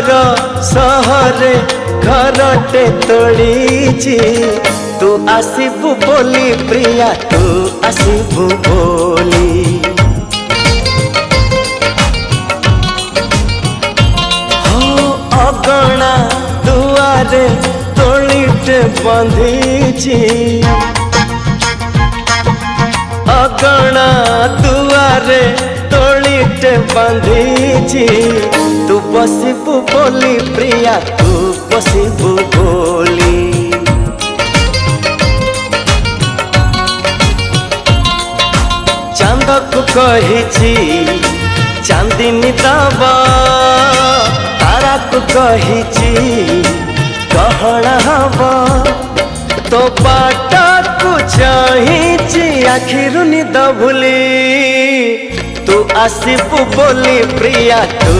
दूर सहरे घरटे तोड़ीची तू आसीबु बोली प्रिया तू आसीबु बोली हो अगणा दुआरे तोड़ीटे बंधीची अगणा दुआरे तोड़ीटे बंधीची तू बसिबु बोली प्रिया तू बसिबु बोली चांद को कहिची चांदिनी दबा तारा को कहिची गहना हवा तो बाटा को चाहिची आखिरु निद भूली तू आसीबु बोली प्रिया तू